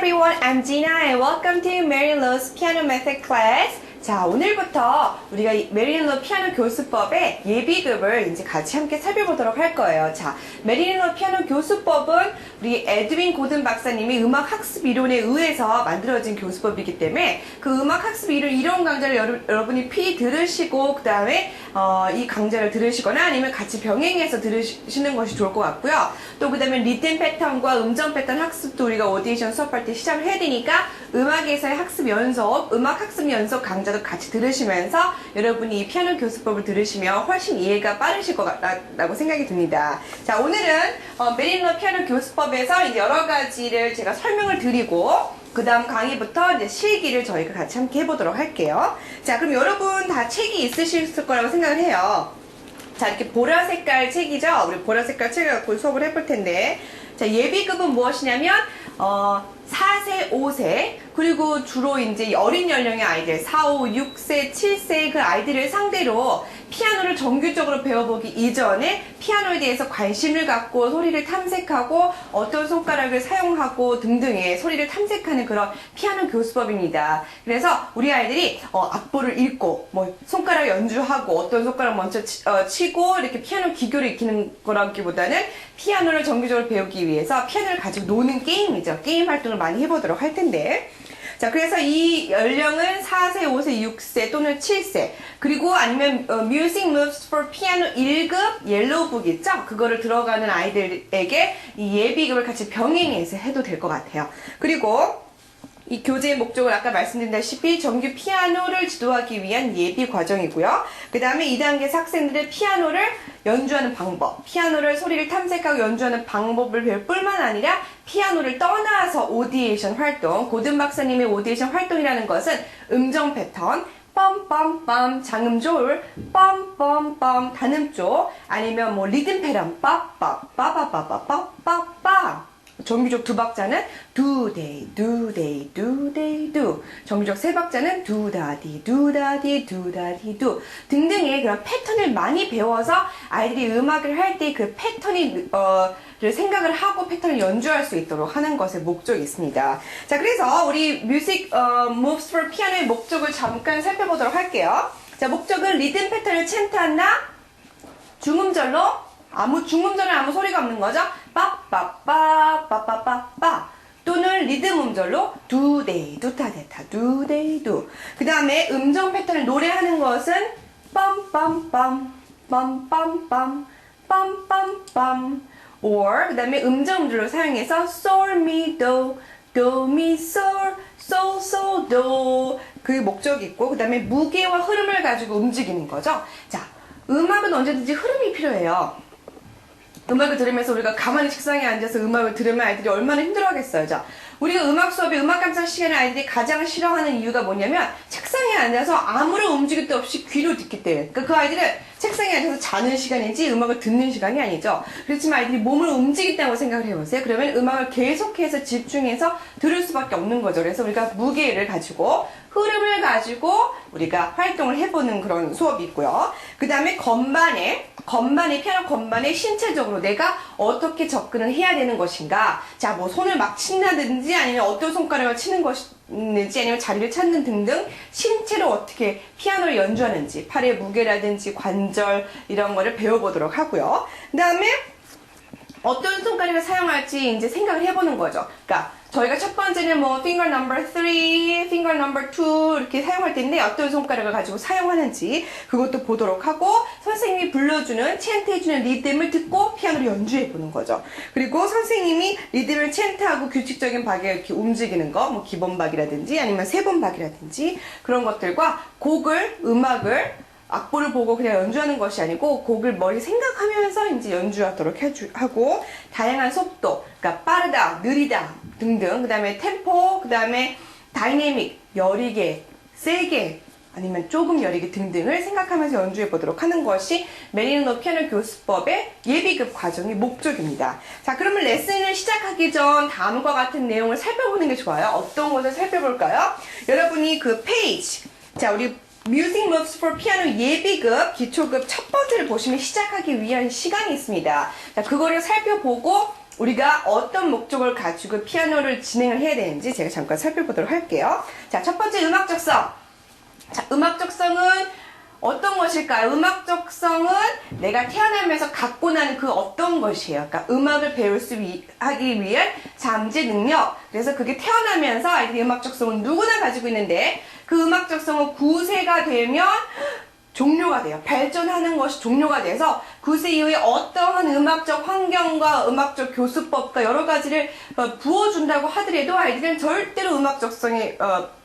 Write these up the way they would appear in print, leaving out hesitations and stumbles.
everyone, I'm Gina and welcome to Mary Lo's Piano Method class. 자, 오늘부터 우리가 메릴린 로 피아노 교수법의 예비급을 이제 같이 함께 살펴보도록 할 거예요. 자, 메릴린 로 피아노 교수법은 우리 에드윈 고든 박사님이 음악 학습 이론에 의해서 만들어진 교수법이기 때문에 그 음악 학습 이론 강좌를 여러분이 필히 들으시고 그 다음에 이 강좌를 들으시거나 아니면 같이 병행해서 들으시는 것이 좋을 것 같고요. 또 그 다음에 리듬 패턴과 음정 패턴 학습도 우리가 오디션 수업할 때 시작을 해야 되니까 음악에서의 학습 연속, 음악 학습 연속 강좌도 같이 들으시면서 여러분이 이 피아노 교수법을 들으시면 훨씬 이해가 빠르실 것 같다고 생각이 듭니다. 자, 오늘은 메릴린 로 피아노 교수법에서 이제 여러 가지를 제가 설명을 드리고 그 다음 강의부터 이제 실기를 저희가 같이 함께 해보도록 할게요. 자, 그럼 여러분 다 책이 있으실 거라고 생각을 해요. 자, 이렇게 보라 색깔 책이죠? 우리 보라 색깔 책을 갖고 수업을 해볼 텐데, 자, 예비급은 무엇이냐면 4세, 5세, 그리고 주로 이제 어린 연령의 아이들, 4, 5, 6세, 7세 그 아이들을 상대로 피아노를 정규적으로 배워보기 이전에 피아노에 대해서 관심을 갖고 소리를 탐색하고 어떤 손가락을 사용하고 등등의 소리를 탐색하는 그런 피아노 교수법입니다. 그래서 우리 아이들이 악보를 읽고 뭐 손가락 연주하고 어떤 손가락 먼저 치고 이렇게 피아노 기교를 익히는 거라기보다는 피아노를 정규적으로 배우기 위해서 피아노를 가지고 노는 게임이죠. 게임 활동을 많이 해보도록 할 텐데, 자, 그래서 이 연령은 4세, 5세, 6세 또는 7세, 그리고 아니면 Music Moves for Piano 1급 옐로우북 있죠? 그거를 들어가는 아이들에게 이 예비급을 같이 병행해서 해도 될 것 같아요. 그리고 이 교재의 목적은 아까 말씀드렸다시피 정규 피아노를 지도하기 위한 예비 과정이고요. 그 다음에 2단계에서 학생들의 피아노를 연주하는 방법, 피아노를 소리를 탐색하고 연주하는 방법을 배울 뿐만 아니라 피아노를 떠나서 오디에이션 활동, 고든 박사님의 오디에이션 활동이라는 것은 음정 패턴, 빰빰빰 장음조울, 빰빰빰 단음조, 아니면 뭐 리듬 패턴, 빠빠빠빠빠빠빠빠. 정규적 두 박자는 두데이 두데이 두데이 두, 정규적 세 박자는 두다디 두다디 두다디 두 등등의 그런 패턴을 많이 배워서 아이들이 음악을 할 때 그 패턴이 를 생각을 하고 패턴을 연주할 수 있도록 하는 것에 목적이 있습니다. 자, 그래서 우리 Music Moves for Piano의 목적을 잠깐 살펴보도록 할게요. 자, 목적은 리듬 패턴을 챈트한다, 중음절은 아무 소리가 없는 거죠. 빠빠빠 빠빠빠빠, 또는 리듬 음절로 두데이 두타데타 두데이 두. 그 다음에 음정 패턴을 노래하는 것은 빰빰빰 빰빰빰 빰빰빰, or 그 다음에 음정 음절로 사용해서 솔 미 도 도 미 솔 솔 솔 도, 그 목적이 있고, 그 다음에 무게와 흐름을 가지고 움직이는 거죠. 자, 음악은 언제든지 흐름이 필요해요. 음악을 들으면서 우리가 가만히 책상에 앉아서 음악을 들으면 아이들이 얼마나 힘들어하겠어요. 자, 우리가 음악 수업에 음악 감상 시간에 아이들이 가장 싫어하는 이유가 뭐냐면 책상에 앉아서 아무런 움직임도 없이 귀로 듣기 때문에. 그러니까 그 아이들은 책상에 앉아서 자는 시간인지 음악을 듣는 시간이 아니죠. 그렇지만 아이들이 몸을 움직인다고 생각을 해보세요. 그러면 음악을 계속해서 집중해서 들을 수밖에 없는 거죠. 그래서 우리가 무게를 가지고 흐름을 가지고 우리가 활동을 해보는 그런 수업이 있고요. 그 다음에 피아노 건반에 신체적으로 내가 어떻게 접근을 해야 되는 것인가. 자, 뭐 손을 막 친다든지 아니면 어떤 손가락을 치는 것인지 아니면 자리를 찾는 등등 신체로 어떻게 피아노를 연주하는지, 팔의 무게라든지 관절 이런 거를 배워보도록 하고요. 그 다음에 어떤 손가락을 사용할지 이제 생각을 해보는 거죠. 그러니까 저희가 첫 번째는 뭐 finger number 3, finger number 2 이렇게 사용할 텐데 어떤 손가락을 가지고 사용하는지 그것도 보도록 하고, 선생님이 불러주는 챈트해주는 리듬을 듣고 피아노를 연주해보는 거죠. 그리고 선생님이 리듬을 챈트하고 규칙적인 박에 이렇게 움직이는 거, 뭐 기본박이라든지 아니면 세번박이라든지 그런 것들과 음악을 악보를 보고 그냥 연주하는 것이 아니고 곡을 머리 생각하면서 이제 연주하도록 하고, 다양한 속도, 그러니까 빠르다, 느리다 등등, 그 다음에 템포, 그 다음에 다이내믹, 여리게, 세게, 아니면 조금 여리게 등등을 생각하면서 연주해 보도록 하는 것이 메릴린 로 피아노 교수법의 예비급 과정의 목적입니다. 자, 그러면 레슨을 시작하기 전 다음과 같은 내용을 살펴보는 게 좋아요. 어떤 것을 살펴볼까요? 여러분이 그 페이지, 자, 우리 Music Moves for Piano 예비급, 기초급 첫 번째를 보시면 시작하기 위한 시간이 있습니다. 자, 그거를 살펴보고 우리가 어떤 목적을 가지고 피아노를 진행을 해야 되는지 제가 잠깐 살펴보도록 할게요. 자, 첫 번째 음악적성. 자, 음악적성은 어떤 것일까요? 음악적성은 내가 태어나면서 갖고 나는 그 어떤 것이에요. 그러니까 음악을 배울 수 하기 위한 잠재 능력. 그래서 그게 태어나면서 아이들이 음악적성은 누구나 가지고 있는데 그 음악적성은 9세가 되면 종료가 돼요. 발전하는 것이 종료가 돼서 9세 이후에 어떠한 음악적 환경과 음악적 교수법과 여러 가지를 부어준다고 하더라도 아이들은 절대로 음악적성이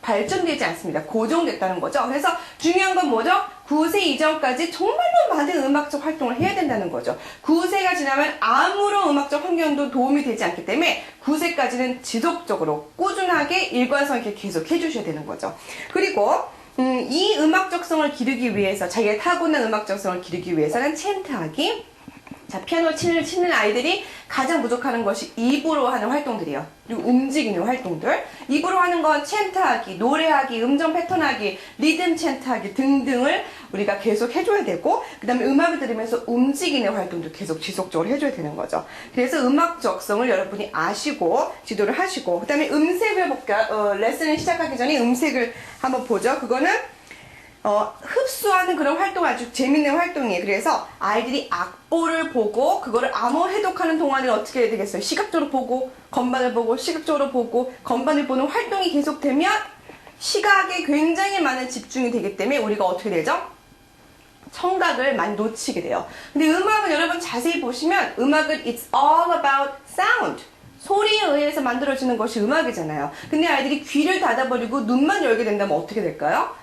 발전되지 않습니다. 고정됐다는 거죠. 그래서 중요한 건 뭐죠? 9세 이전까지 정말로 많은 음악적 활동을 해야 된다는 거죠. 9세가 지나면 아무런 음악적 환경도 도움이 되지 않기 때문에 9세까지는 지속적으로 꾸준하게 일관성 있게 계속 해주셔야 되는 거죠. 그리고 이 음악적성을 기르기 위해서, 자기가 타고난 음악적성을 기르기 위해서는 챈트하기. 자, 피아노 치는 아이들이 가장 부족하는 것이 입으로 하는 활동들이에요. 그리고 움직이는 활동들. 입으로 하는 건 챈트하기, 노래하기, 음정 패턴하기, 리듬 챈트하기 등등을 우리가 계속 해줘야 되고, 그 다음에 음악을 들으면서 움직이는 활동도 계속 지속적으로 해줘야 되는 거죠. 그래서 음악적성을 여러분이 아시고 지도를 하시고, 그 다음에 음색을 볼게요. 레슨을 시작하기 전에 음색을 한번 보죠. 그거는 흡수하는 그런 활동 아주 재밌는 활동이에요. 그래서 아이들이 악보를 보고 그거를 암호 해독하는 동안에 어떻게 해야 되겠어요? 시각적으로 보고 건반을 보고 시각적으로 보고 건반을 보는 활동이 계속되면 시각에 굉장히 많은 집중이 되기 때문에 우리가 어떻게 되죠? 청각을 많이 놓치게 돼요. 근데 음악은 여러분 자세히 보시면 음악은 it's all about sound. 소리에 의해서 만들어지는 것이 음악이잖아요. 근데 아이들이 귀를 닫아버리고 눈만 열게 된다면 어떻게 될까요?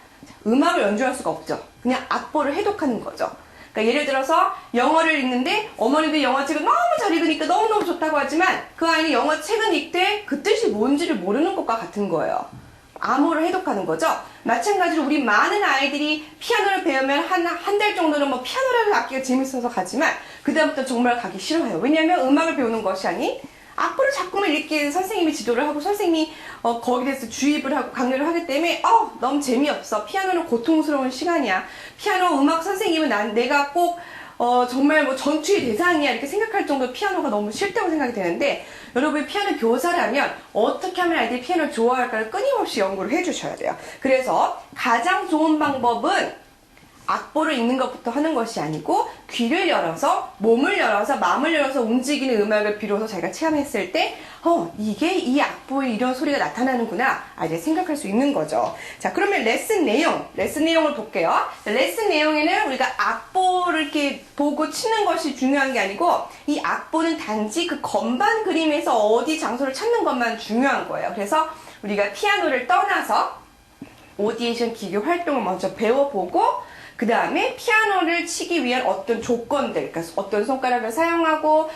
음악을 연주할 수가 없죠. 그냥 악보를 해독하는 거죠. 그러니까 예를 들어서 영어를 읽는데 어머니도 영어책을 너무 잘 읽으니까 너무너무 좋다고 하지만 그 아이는 영어책은 읽되 그 뜻이 뭔지를 모르는 것과 같은 거예요. 암호를 해독하는 거죠. 마찬가지로 우리 많은 아이들이 피아노를 배우면 한 달 정도는 뭐 피아노라는 악기가 재밌어서 가지만 그 다음부터 정말 가기 싫어해요. 왜냐하면 음악을 배우는 것이 아닌 악보를 자꾸만 읽게 선생님이 지도를 하고 선생님이 거기에 대해서 주입을 하고 강요를 하기 때문에 너무 재미없어. 피아노는 고통스러운 시간이야. 피아노 음악 선생님은 내가 꼭 정말 뭐 전투의 대상이야 이렇게 생각할 정도로 피아노가 너무 싫다고 생각이 되는데 여러분이 피아노 교사라면 어떻게 하면 아이들이 피아노를 좋아할까를 끊임없이 연구를 해주셔야 돼요. 그래서 가장 좋은 방법은 악보를 읽는 것부터 하는 것이 아니고 귀를 열어서 몸을 열어서 마음을 열어서 움직이는 음악을 비로소 자기가 체험했을 때 이게 이 악보에 이런 소리가 나타나는구나 이제 생각할 수 있는 거죠. 자, 그러면 레슨 내용을 볼게요. 레슨 내용에는 우리가 악보를 이렇게 보고 치는 것이 중요한 게 아니고 이 악보는 단지 그 건반 그림에서 어디 장소를 찾는 것만 중요한 거예요. 그래서 우리가 피아노를 떠나서 오디에이션 기교 활동을 먼저 배워보고 그 다음에 피아노를 치기 위한 어떤 조건들, 그러니까 어떤 손가락을 사용하고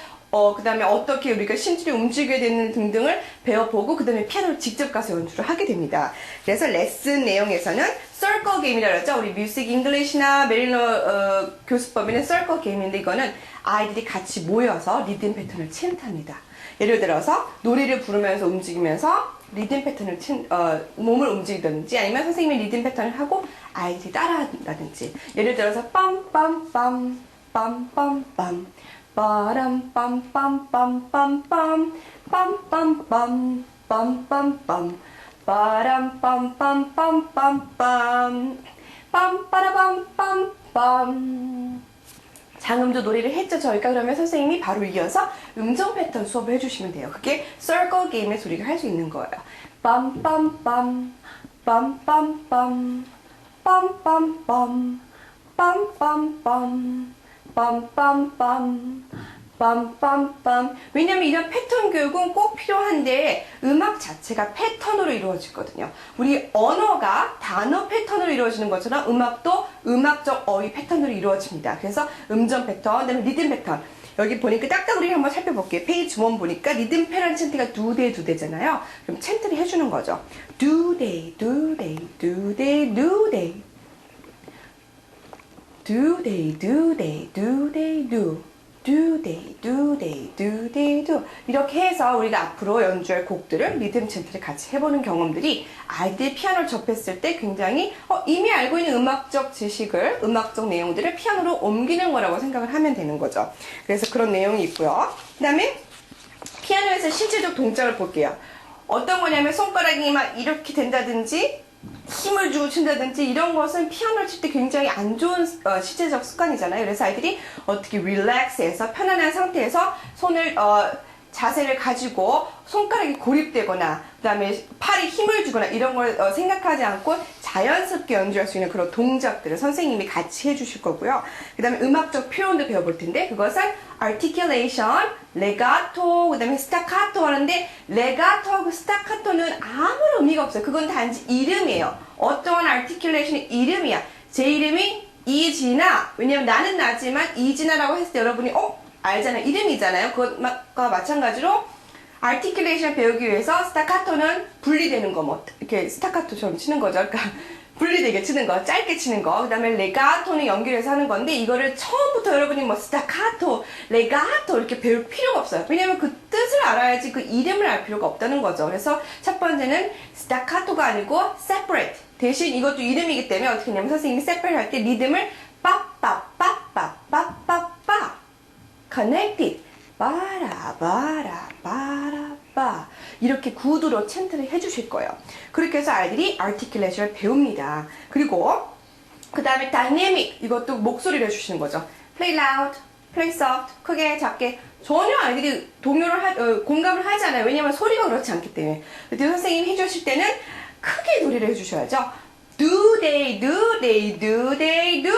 그 다음에 어떻게 우리가 신체를 움직여야 되는 등등을 배워보고 그 다음에 피아노를 직접 가서 연주를 하게 됩니다. 그래서 레슨 내용에서는 서클 게임이라고 하죠. 우리 뮤직 잉글리시나 메릴러 교수법에는 서클 게임인데 이거는 아이들이 같이 모여서 리듬 패턴을 챈탑니다. 예를 들어서 노래를 부르면서 움직이면서 리듬 패턴을 몸을 움직이든지 아니면 선생님이 리듬 패턴을 하고 아이들이 따라한다든지 예를 들어서 빰빰빰 빰빰빰 빠람 빰빰빰빰빰 빰빰빰 빰빰빰 빠람 빰빰빰빰빰 빰빠라빰빰빰 장음도 노래를 했죠 저희가. 그러면 선생님이 바로 이어서 음정 패턴 수업을 해주시면 돼요. 그게 서클 게임의 소리가 할 수 있는 거예요. 빰빰빰 빰빰빰 빰빰빰 빰빰빰 빰빰빰 빰빰빰. 왜냐면 이런 패턴 교육은 꼭 필요한데 음악 자체가 패턴으로 이루어지거든요. 우리 언어가 단어 패턴으로 이루어지는 것처럼 음악도 음악적 어휘 패턴으로 이루어집니다. 그래서 음정 패턴, 그다음에 리듬 패턴. 여기 보니까 딱딱 우리 한번 살펴볼게요. 페이지 1 보니까 리듬 패런 챈트가 두대잖아요. 그럼 챈트를 해주는 거죠. 두대 두대 두대 두대 두대 두대 두대 두 do they do they do they do 이렇게 해서 우리가 앞으로 연주할 곡들을 리듬 챈트를 같이 해보는 경험들이 아이들이 피아노를 접했을 때 굉장히 이미 알고 있는 음악적 지식을 음악적 내용들을 피아노로 옮기는 거라고 생각을 하면 되는 거죠. 그래서 그런 내용이 있고요. 그 다음에 피아노에서 실제적 동작을 볼게요. 어떤 거냐면 손가락이 막 이렇게 된다든지 힘을 주고 친다든지 이런 것은 피아노를 칠 때 굉장히 안 좋은 실제적 습관이잖아요. 그래서 아이들이 어떻게 릴렉스해서 편안한 상태에서 손을 자세를 가지고 손가락이 고립되거나 그 다음에 팔에 힘을 주거나 이런 걸 생각하지 않고 자연스럽게 연주할 수 있는 그런 동작들을 선생님이 같이 해주실 거고요. 그 다음에 음악적 표현도 배워볼 텐데 그것은 articulation, legato, 그 다음에 staccato 하는데 레가토하고 스타카토는 아무런 의미가 없어요. 그건 단지 이름이에요. 어떠한 articulation의 이름이야. 제 이름이 이진아. 왜냐면 나는 나지만 이진아라고 했을 때 여러분이 알잖아요. 이름이잖아요. 그것과 마찬가지로 articulation 배우기 위해서 스타카토는 분리되는 거, 뭐 이렇게 스타카토처럼 치는 거죠. 그러니까 분리되게 치는 거, 짧게 치는 거. 그 다음에 레가토는 연결해서 하는 건데 이거를 처음부터 여러분이 뭐 스타카토, 레가토 이렇게 배울 필요가 없어요. 왜냐면 그 뜻을 알아야지 그 이름을 알 필요가 없다는 거죠. 그래서 첫 번째는 스타카토가 아니고 separate. 대신 이것도 이름이기 때문에 어떻게 하냐면 선생님이 separate 할 때 리듬을 빠빠빠빠빠빠빠 connected 바라바라바라바 이렇게 구두로 찬트를 해주실 거예요. 그렇게 해서 아이들이 articulation을 배웁니다. 그리고 그 다음에 dynamic 이것도 목소리를 해주시는 거죠. play loud, play soft 크게 작게 전혀 아이들이 공감을 하지 않아요. 왜냐면 소리가 그렇지 않기 때문에. 그때 선생님이 해주실 때는 크게 노래를 해주셔야죠. do they do they do they do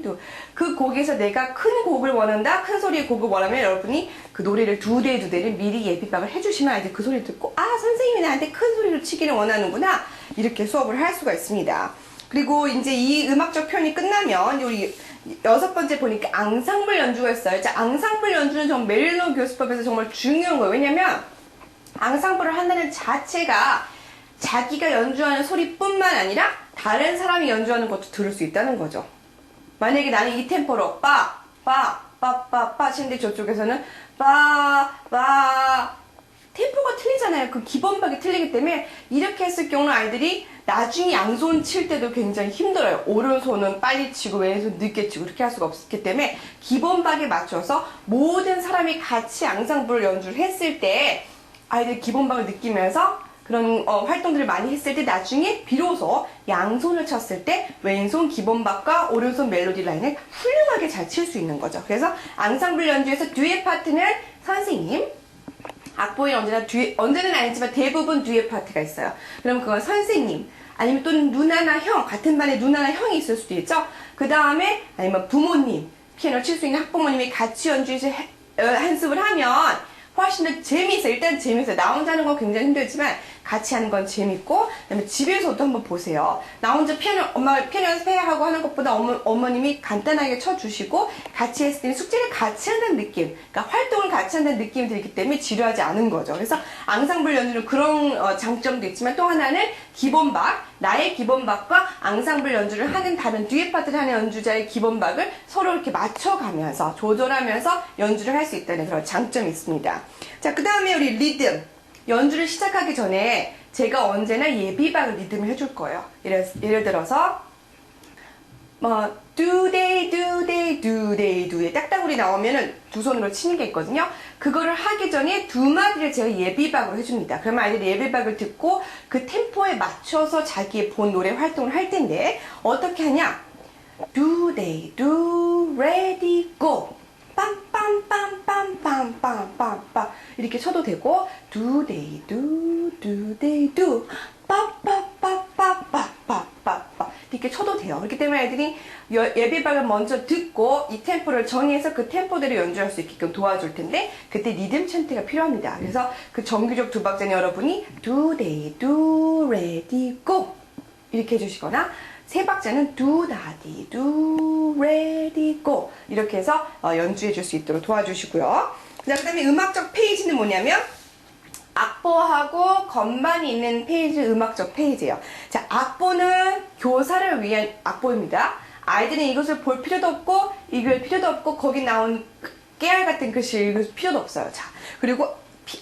do. 그 곡에서 내가 큰 곡을 원한다, 큰 소리의 곡을 원하면 여러분이 그 노래를 do they를 미리 예비박을 해주시면 아이들 그 소리를 듣고 선생님이 나한테 큰 소리로 치기를 원하는구나 이렇게 수업을 할 수가 있습니다. 그리고 이제 이 음악적 표현이 끝나면 우리 6번째 보니까 앙상블 연주가 있어요. 자, 앙상블 연주는 정말 메릴로 교수법에서 정말 중요한 거예요. 왜냐면 앙상블을 한다는 자체가 자기가 연주하는 소리뿐만 아니라 다른 사람이 연주하는 것도 들을 수 있다는 거죠. 만약에 나는 이 템포로 빠 치는데 저쪽에서는 템포가 틀리잖아요. 그 기본박이 틀리기 때문에 이렇게 했을 경우는 아이들이 나중에 양손 칠 때도 굉장히 힘들어요. 오른손은 빨리 치고 왼손 늦게 치고 이렇게 할 수가 없기 때문에 기본박에 맞춰서 모든 사람이 같이 앙상블을 연주를 했을 때 아이들이 기본박을 느끼면서 그런 활동들을 많이 했을 때 나중에 비로소 양손을 쳤을 때 왼손 기본박과 오른손 멜로디 라인을 훌륭하게 잘 칠 수 있는 거죠. 그래서 앙상블 연주에서 듀엣 파트는 선생님, 악보에 언제는 아니지만 대부분 듀엣 파트가 있어요. 그럼 그건 선생님, 아니면 또는 누나나 형, 같은 반에 누나나 형이 있을 수도 있죠. 그 다음에 아니면 부모님, 피아노 칠 수 있는 학부모님이 같이 연주해서 연습을 하면 훨씬 더 재미있어요. 일단 재미있어요. 나 혼자 하는 건 굉장히 힘들지만 같이 하는 건 재밌고 그다음에 집에서도 한번 보세요. 나 혼자 엄마가 피아노 연습해야 하고 하는 것보다 어머님이 간단하게 쳐주시고 같이 했을 때 숙제를 같이 한다는 느낌, 그러니까 활동을 같이 한다는 느낌이 들기 때문에 지루하지 않은 거죠. 그래서 앙상블 연주는 그런 장점도 있지만 또 하나는 기본박, 나의 기본박과 앙상블 연주를 하는 다른 듀엣 파트를 하는 연주자의 기본박을 서로 이렇게 맞춰가면서 조절하면서 연주를 할 수 있다는 그런 장점이 있습니다. 자, 그 다음에 우리 리듬. 연주를 시작하기 전에 제가 언제나 예비박을 리듬을 해줄 거예요. 예를 들어서 do they do they do they do에 딱따구리 나오면은 두 손으로 치는 게 있거든요. 그거를 하기 전에 두 마디를 제가 예비박으로 해줍니다. 그러면 아이들이 예비박을 듣고 그 템포에 맞춰서 자기의 본 노래 활동을 할 텐데 어떻게 하냐? do they do ready go 빰빰빰빰빰빰빰빰 이렇게 쳐도 되고 do they do 빠빠빠빠빠빠빠빠 이렇게 쳐도 돼요. 그렇기 때문에 애들이 예비박을 먼저 듣고 이 템포를 정해서 그 템포대로 연주할 수 있게끔 도와줄 텐데 그때 리듬 찬트가 필요합니다. 그래서 그 정규적 두 박자는 여러분이 do they do ready go 이렇게 해주시거나 세 박자는 do 다디 do ready go 이렇게 해서 연주해 줄 수 있도록 도와주시고요. 그 다음에 음악적 페이지는 뭐냐면 악보하고 건반이 있는 페이지는 음악적 페이지예요. 자, 악보는 교사를 위한 악보입니다. 아이들은 이것을 볼 필요도 없고 읽을 필요도 없고 거기 나온 깨알 같은 글씨 읽을 필요도 없어요. 자, 그리고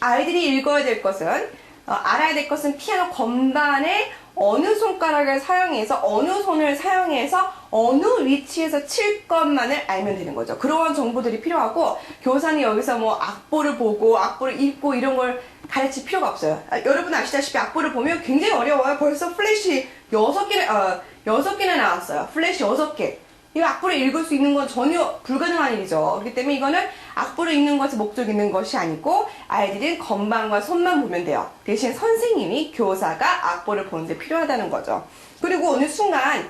아이들이 읽어야 될 것은 알아야 될 것은 피아노 건반에 어느 손가락을 사용해서 어느 손을 사용해서 어느 위치에서 칠 것만을 알면 되는 거죠. 그런 정보들이 필요하고 교사는 여기서 뭐 악보를 보고 악보를 읽고 이런 걸 가르칠 필요가 없어요. 여러분 아시다시피 악보를 보면 굉장히 어려워요. 벌써 플래시 6개나 나왔어요. 플래시 6개. 이 악보를 읽을 수 있는 건 전혀 불가능한 일이죠. 그렇기 때문에 이거는 악보를 읽는 것이 목적 있는 것이 아니고 아이들은 건반과 손만 보면 돼요. 대신 선생님이 교사가 악보를 보는데 필요하다는 거죠. 그리고 어느 순간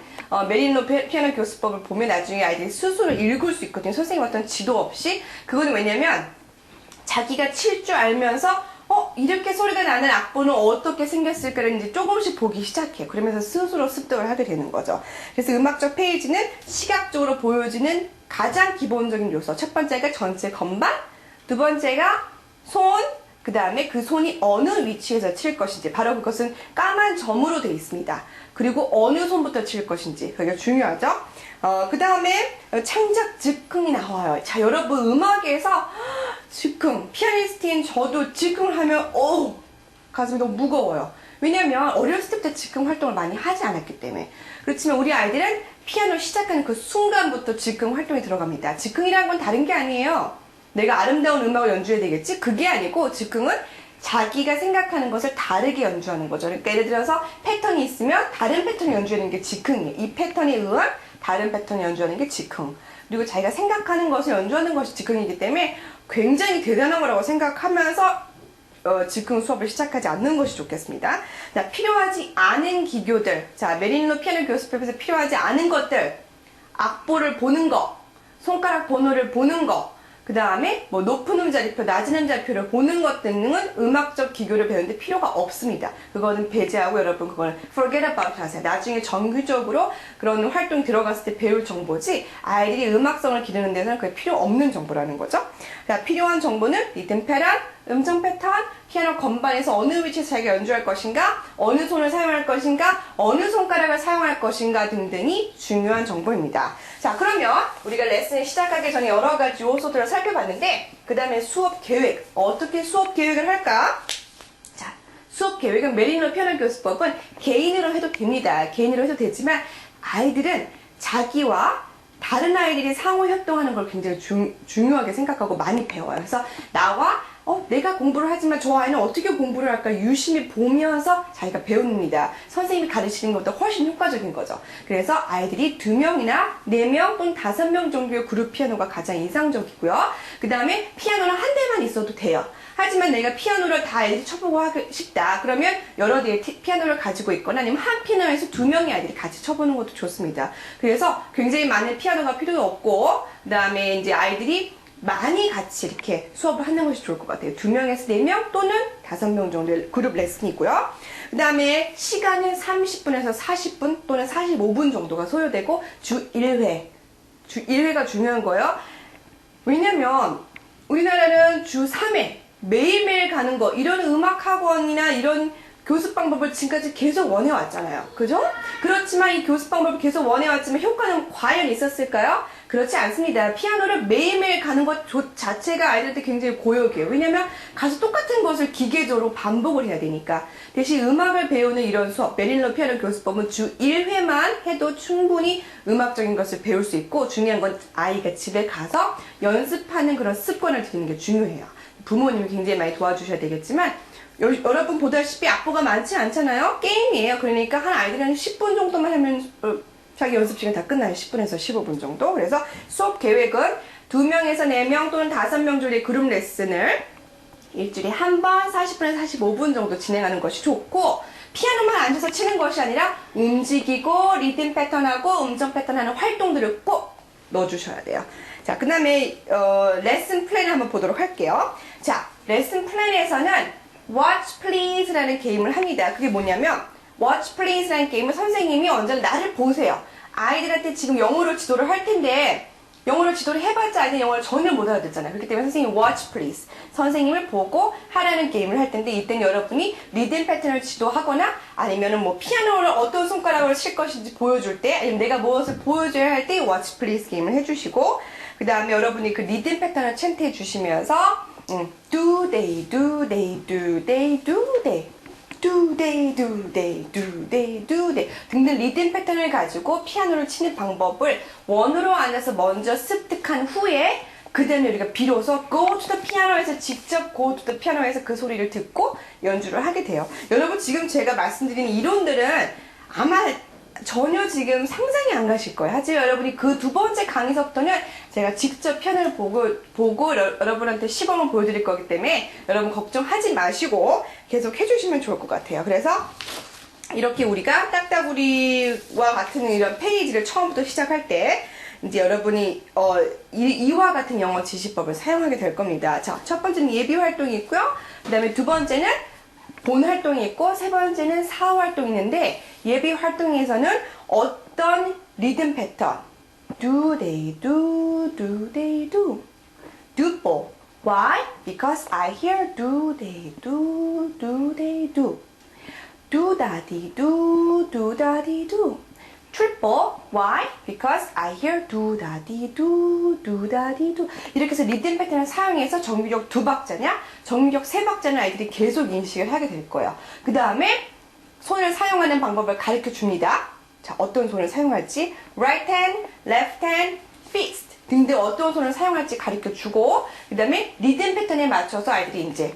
메릴로 피아노 교수법을 보면 나중에 아이들이 스스로 읽을 수 있거든요. 선생님 어떤 지도 없이. 그거는 왜냐면 자기가 칠 줄 알면서 이렇게 소리가 나는 악보는 어떻게 생겼을까를 이제 조금씩 보기 시작해요. 그러면서 스스로 습득을 하게 되는 거죠. 그래서 음악적 페이지는 시각적으로 보여지는 가장 기본적인 요소. 첫 번째가 전체 건반, 두 번째가 손, 그 다음에 그 손이 어느 위치에서 칠 것인지, 바로 그것은 까만 점으로 되어 있습니다. 그리고 어느 손부터 칠 것인지, 그게 중요하죠. 그 다음에 창작 즉흥이 나와요. 자, 여러분 음악에서 즉흥, 피아니스트인 저도 즉흥을 하면 가슴이 너무 무거워요. 왜냐면 어렸을 때부터 즉흥 활동을 많이 하지 않았기 때문에. 그렇지만 우리 아이들은 피아노 시작하는 그 순간부터 즉흥 활동이 들어갑니다. 즉흥이라는 건 다른 게 아니에요. 내가 아름다운 음악을 연주해야 되겠지? 그게 아니고 즉흥은 자기가 생각하는 것을 다르게 연주하는 거죠. 그러니까 예를 들어서 패턴이 있으면 다른 패턴을 연주하는 게 즉흥이에요. 이 패턴에 의한 다른 패턴을 연주하는 게 즉흥. 그리고 자기가 생각하는 것을 연주하는 것이 즉흥이기 때문에 굉장히 대단한 거라고 생각하면서 즉흥 수업을 시작하지 않는 것이 좋겠습니다. 자, 필요하지 않은 기교들. 자, 메릴로 피아노 교습법에서 필요하지 않은 것들. 악보를 보는 거, 손가락 번호를 보는 거, 그 다음에 뭐 높은 음자리표, 낮은 음자리표를 보는 것 등은 음악적 기교를 배우는데 필요가 없습니다. 그거는 배제하고 여러분 그거는 forget about 하세요. 나중에 정규적으로 그런 활동이 들어갔을 때 배울 정보지 아이들이 음악성을 기르는 데서는 그게 필요 없는 정보라는 거죠. 자, 필요한 정보는 리듬 패턴, 음정 패턴, 피아노 건반에서 어느 위치에서 자기가 연주할 것인가, 어느 손을 사용할 것인가, 어느 손가락을 사용할 것인가 등등이 중요한 정보입니다. 자, 그러면 우리가 레슨을 시작하기 전에 여러 가지 요소들을 살펴봤는데 그 다음에 수업 계획, 어떻게 수업 계획을 할까? 자, 수업 계획은 메릴로 피아노 교수법은 개인으로 해도 됩니다. 개인으로 해도 되지만 아이들은 자기와 다른 아이들이 상호 협동하는 걸 굉장히 중요하게 생각하고 많이 배워요. 그래서 나와 내가 공부를 하지만 저 아이는 어떻게 공부를 할까 유심히 보면서 자기가 배웁니다. 선생님이 가르치는 것보다 훨씬 효과적인 거죠. 그래서 아이들이 2명이나 4명 또는 5명 정도의 그룹 피아노가 가장 이상적이고요. 그 다음에 피아노는 한 대만 있어도 돼요. 하지만 내가 피아노를 다 아이들이 쳐보고 하고 싶다. 그러면 여러 대의 피아노를 가지고 있거나 아니면 한 피아노에서 2명의 아이들이 같이 쳐보는 것도 좋습니다. 그래서 굉장히 많은 피아노가 필요 없고 그 다음에 이제 아이들이 많이 같이 이렇게 수업을 하는 것이 좋을 것 같아요. 2명에서 4명 또는 5명 정도의 그룹 레슨이고요. 그 다음에 시간은 30분에서 40분 또는 45분 정도가 소요되고 주 1회. 주 1회가 중요한 거예요. 왜냐면 우리나라는 주 3회 매일매일 가는 거 이런 음악학원이나 이런 교습 방법을 지금까지 계속 원해왔잖아요. 그죠? 그렇지만 이 교습 방법을 계속 원해왔지만 효과는 과연 있었을까요? 그렇지 않습니다. 피아노를 매일매일 가는 것 자체가 아이들한테 굉장히 고역이에요. 왜냐면 가서 똑같은 것을 기계적으로 반복을 해야 되니까. 대신 음악을 배우는 이런 수업, 메릴로 피아노 교습법은 주 1회만 해도 충분히 음악적인 것을 배울 수 있고 중요한 건 아이가 집에 가서 연습하는 그런 습관을 들이는 게 중요해요. 부모님이 굉장히 많이 도와주셔야 되겠지만 여러분 보다시피 악보가 많지 않잖아요. 게임이에요. 그러니까 한 아이들은 10분 정도만 하면 자기 연습 시간 다 끝나요. 10분에서 15분 정도. 그래서 수업 계획은 2명에서 4명 또는 5명 정도의 그룹 레슨을 일주일에 한 번 40분에서 45분 정도 진행하는 것이 좋고 피아노만 앉아서 치는 것이 아니라 움직이고 리듬 패턴하고 음정 패턴하는 활동들을 꼭 넣어주셔야 돼요. 자, 그 다음에 레슨 플랜을 한번 보도록 할게요. 자, 레슨 플랜에서는 Watch Please라는 게임을 합니다. 그게 뭐냐면 Watch Please라는 게임은 선생님이 언제나 나를 보세요. 아이들한테 지금 영어로 지도를 할 텐데 영어로 지도를 해봤자 아이들은 영어를 전혀 못 알아듣잖아요. 그렇기 때문에 선생님이 Watch Please 선생님을 보고 하라는 게임을 할 텐데 이때는 여러분이 리듬 패턴을 지도하거나 아니면은 뭐 피아노를 어떤 손가락으로 칠 것인지 보여줄 때 아니면 내가 무엇을 보여줘야 할 때 Watch Please 게임을 해주시고 그 다음에 여러분이 그 리듬 패턴을 챈트해 주시면서 do they, do they, do they, do they, 두데이 두데이 두데이 두데이 등등 리듬 패턴을 가지고 피아노를 치는 방법을 원으로 앉아서 먼저 습득한 후에 그 다음에 우리가 비로소 go to the piano에서 직접 go to the piano에서 그 소리를 듣고 연주를 하게 돼요. 여러분 지금 제가 말씀드리는 이론들은 아마 전혀 지금 상상이 안 가실 거예요. 하지만 여러분이 그 두 번째 강의서부터는 제가 직접 피아노를 보고 여러분한테 시범을 보여드릴 거기 때문에 여러분 걱정하지 마시고 계속 해주시면 좋을 것 같아요. 그래서 이렇게 우리가 딱따구리와 같은 이런 페이지를 처음부터 시작할 때 이제 여러분이 이와 같은 영어 지시법을 사용하게 될 겁니다. 자, 첫 번째는 예비 활동이 있고요. 그 다음에 두 번째는 본 활동이 있고 세 번째는 사후 활동이 있는데 예비 활동에서는 어떤 리듬 패턴 do they do do they do dupo why? Because I hear do they do do they do do da di do da di do triple why? Because I hear do da di do da di do 이렇게 해서 리듬 패턴을 사용해서 정규력 2박자냐 정규력 3박자는 아이들이 계속 인식을 하게 될 거예요. 그 다음에 손을 사용하는 방법을 가르쳐 줍니다. 자, 어떤 손을 사용할지 right hand, left hand, fist 등등 어떤 손을 사용할지 가르쳐 주고 그 다음에 리듬 패턴에 맞춰서 아이들이 이제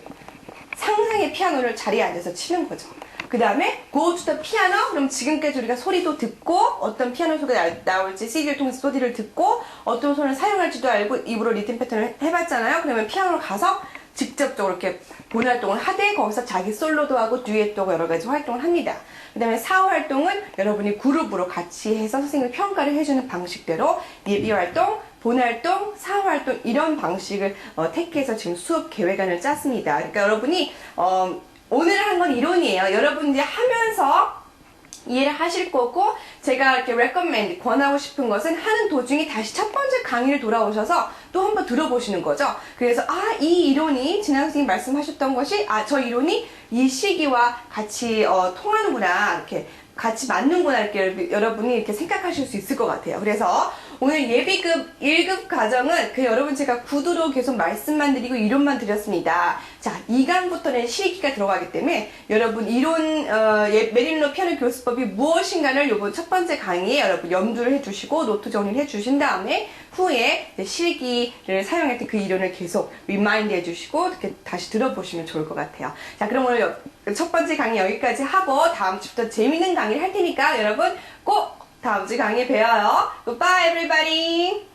상상의 피아노를 자리에 앉아서 치는 거죠. 그 다음에 go to the piano 그럼 지금까지 우리가 소리도 듣고 어떤 피아노 소리가 나올지 CD를 통해서 소리를 듣고 어떤 손을 사용할지도 알고 입으로 리듬 패턴을 해봤잖아요. 그러면 피아노로 가서 직접적으로 이렇게 본 활동을 하되 거기서 자기 솔로도 하고 듀엣도 하고 여러 가지 활동을 합니다. 그 다음에 사후 활동은 여러분이 그룹으로 같이 해서 선생님이 평가를 해주는 방식대로 예비 활동, 본 활동, 사후 활동 이런 방식을 택해서 지금 수업 계획안을 짰습니다. 그러니까 여러분이 오늘 한 건 이론이에요. 여러분 이제 하면서 이해를 하실 거고 제가 이렇게 recommend 권하고 싶은 것은 하는 도중에 다시 첫 번째 강의를 돌아오셔서 또 한번 들어보시는 거죠. 그래서 이 이론이 진아 선생님이 말씀하셨던 것이 저 이론이 이 시기와 같이 통하는구나 이렇게 같이 맞는구나 이렇게 여러분이 이렇게 생각하실 수 있을 것 같아요. 그래서 오늘 예비급 1급 과정은 여러분 제가 구두로 계속 말씀만 드리고 이론만 드렸습니다. 자, 2강부터는 실기가 들어가기 때문에 여러분 이론 메릴로 피아노 교수법이 무엇인가를 요번 첫 번째 강의에 여러분 염두를 해주시고 노트 정리를 해주신 다음에 후에 실기를 사용할 때 그 이론을 계속 리마인드 해주시고 이렇게 다시 들어보시면 좋을 것 같아요. 자, 그럼 오늘 첫 번째 강의 여기까지 하고 다음 주부터 재밌는 강의를 할 테니까 여러분 꼭 다음 주 강의에 뵈어요. Goodbye everybody.